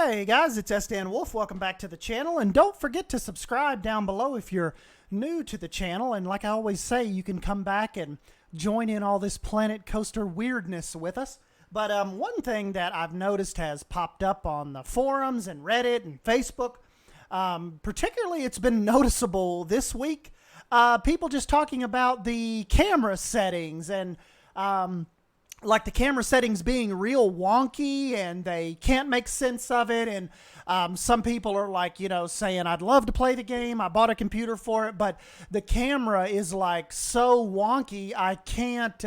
Hey guys, it's Sdanwolf. Welcome back to the channel, and don't forget to subscribe down below if you're new to the channel. And like I always say, you can come back and join in all this Planet Coaster weirdness with us. But one thing that I've noticed has popped up on the forums and Reddit and Facebook, particularly it's been noticeable this week, people just talking about the camera settings and like the camera settings being real wonky and they can't make sense of it. And some people are like, saying, I'd love to play the game. I bought a computer for it, but the camera is like so wonky. I can't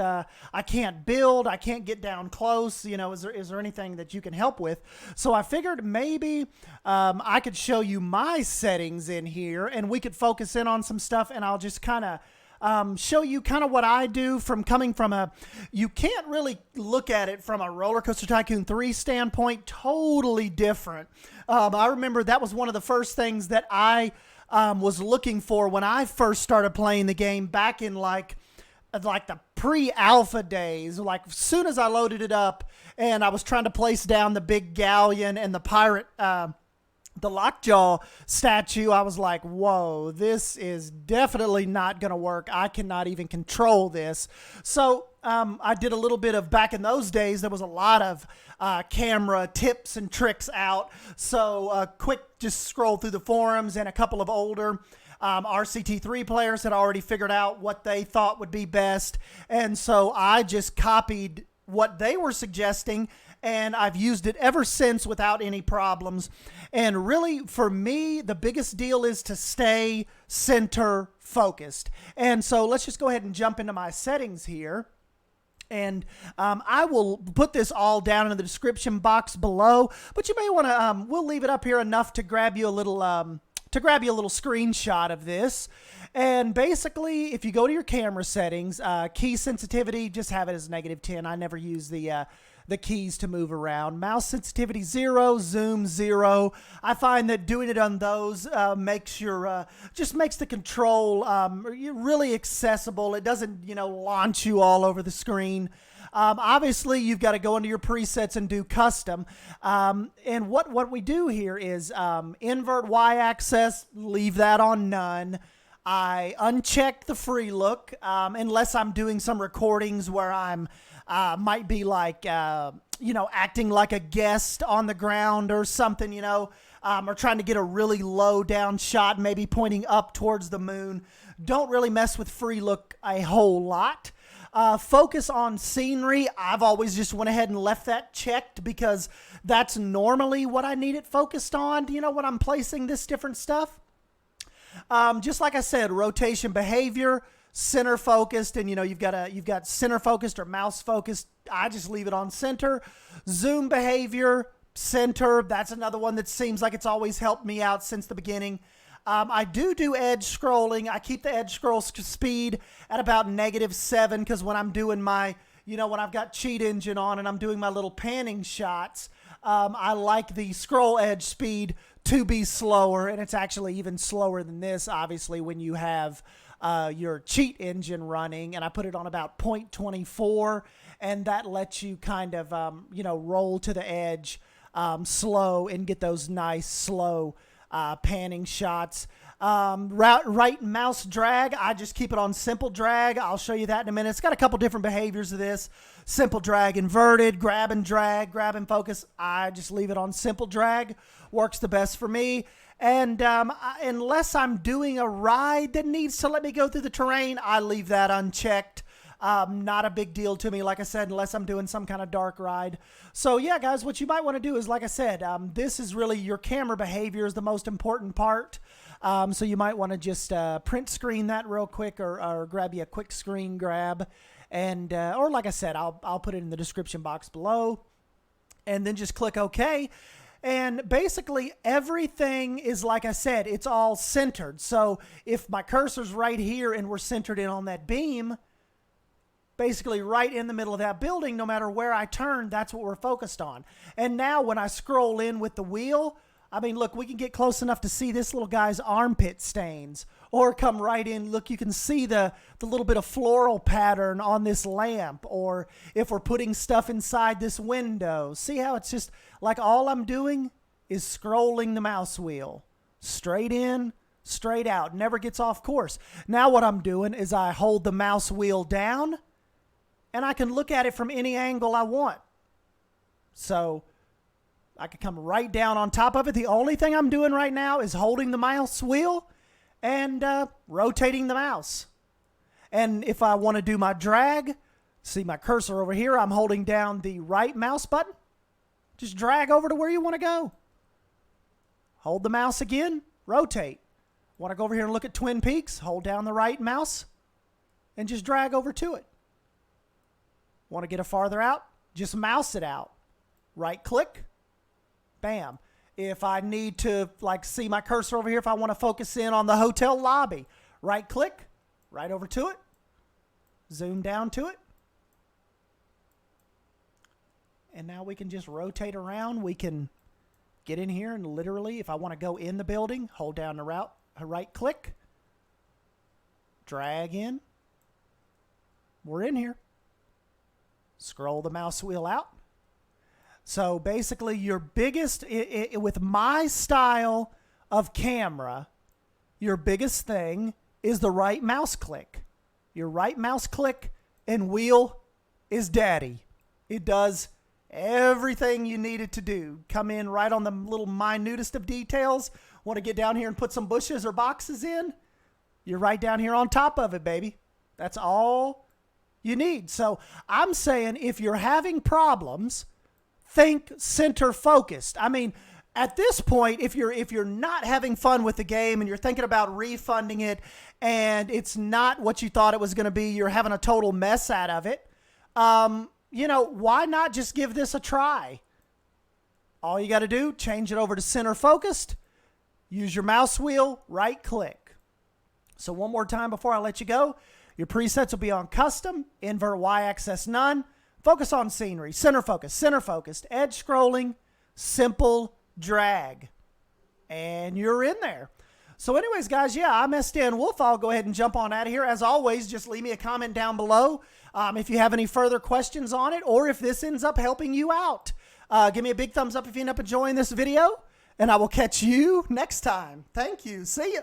build. I can't get down close. Is there anything that you can help with? So I figured maybe I could show you my settings in here and we could focus in on some stuff, and I'll just kind of show you kind of what I do from coming from you can't really look at it from a Roller Coaster Tycoon 3 standpoint, totally different. I remember that was one of the first things that I was looking for when I first started playing the game back in like the pre-alpha days. Like as soon as I loaded it up and I was trying to place down the big galleon and the pirate, the Lockjaw statue, I was like, whoa, this is definitely not going to work. I cannot even control this. So I did a little bit of, back in those days, there was a lot of camera tips and tricks out. So quick, just scroll through the forums, and a couple of older RCT3 players had already figured out what they thought would be best. And so I just copied what they were suggesting, and I've used it ever since without any problems. And really, for me, the biggest deal is to stay center focused. And so let's just go ahead and jump into my settings here. And I will put this all down in the description box below, but you may want to, we'll leave it up here enough to grab you a little, screenshot of this. And basically, if you go to your camera settings, key sensitivity, just have it as -10. I never use the keys to move around. Mouse sensitivity 0, zoom 0. I find that doing it on those makes your just makes the control really accessible. It doesn't launch you all over the screen. Obviously, you've got to go into your presets and do custom. And what we do here is invert y-axis, leave that on none. I uncheck the free look unless I'm doing some recordings where I'm might be like, acting like a guest on the ground or something, or trying to get a really low down shot, maybe pointing up towards the moon. Don't really mess with free look a whole lot. Focus on scenery. I've always just went ahead and left that checked because that's normally what I need it focused on, when I'm placing this different stuff. Just like I said, rotation behavior, center focused, and you've got center focused or mouse focused. I just leave it on center. Zoom behavior, center. That's another one that seems like it's always helped me out since the beginning. I do edge scrolling. I keep the edge scroll speed at about -7 because when I'm doing my, when I've got Cheat Engine on and I'm doing my little panning shots, I like the scroll edge speed to be slower, and it's actually even slower than this, obviously, when you have your Cheat Engine running, and I put it on about 0.24, and that lets you kind of, roll to the edge slow and get those nice slow panning shots. Right mouse drag, I just keep it on simple drag. I'll show you that in a minute. It's got a couple different behaviors of this. Simple drag, inverted, grab and drag, grab and focus. I just leave it on simple drag. Works the best for me. And unless I'm doing a ride that needs to let me go through the terrain, I leave that unchecked. Not a big deal to me, like I said, unless I'm doing some kind of dark ride. So yeah, guys, what you might want to do is, like I said, this is really your camera behavior is the most important part. So you might want to just print screen that real quick, or grab you a quick screen grab. And or like I said, I'll put it in the description box below, and then just click OK. And basically everything is, like I said, it's all centered. So if my cursor's right here and we're centered in on that beam, basically right in the middle of that building, no matter where I turn, that's what we're focused on. And now when I scroll in with the wheel, I mean, look, we can get close enough to see this little guy's armpit stains, or come right in. Look, you can see the little bit of floral pattern on this lamp, or if we're putting stuff inside this window, see how it's just like all I'm doing is scrolling the mouse wheel. Straight in, straight out. Never gets off course. Now what I'm doing is I hold the mouse wheel down and I can look at it from any angle I want. So I can come right down on top of it. The only thing I'm doing right now is holding the mouse wheel and rotating the mouse. And if I want to do my drag, see my cursor over here, I'm holding down the right mouse button. Just drag over to where you want to go. Hold the mouse again, rotate. Want to go over here and look at Twin Peaks? Hold down the right mouse and just drag over to it. Want to get it farther out? Just mouse it out. Right click, bam. If I need to see my cursor over here, if I want to focus in on the hotel lobby, right click, right over to it, zoom down to it. And now we can just rotate around. We can get in here and literally, if I want to go in the building, hold down the right click, drag in. We're in here. Scroll the mouse wheel out. So basically your biggest, with my style of camera, your biggest thing is the right mouse click. Your right mouse click and wheel is daddy. It does everything you need it to do. Come in right on the little minutest of details. Want to get down here and put some bushes or boxes in? You're right down here on top of it, baby. That's all you need. So I'm saying if you're having problems, think center focused. I mean, at this point, if you're not having fun with the game and you're thinking about refunding it and it's not what you thought it was going to be, you're having a total mess out of it, you know, why not just give this a try? All you got to do, change it over to center focused, use your mouse wheel, right click. So one more time before I let you go, your presets will be on custom, invert y-axis none, focus on scenery, center focused, edge scrolling, simple drag. And you're in there. So anyways, guys, yeah, I'm Sdanwolf. I'll go ahead and jump on out of here. As always, just leave me a comment down below if you have any further questions on it or if this ends up helping you out. Give me a big thumbs up if you end up enjoying this video, and I will catch you next time. Thank you. See ya.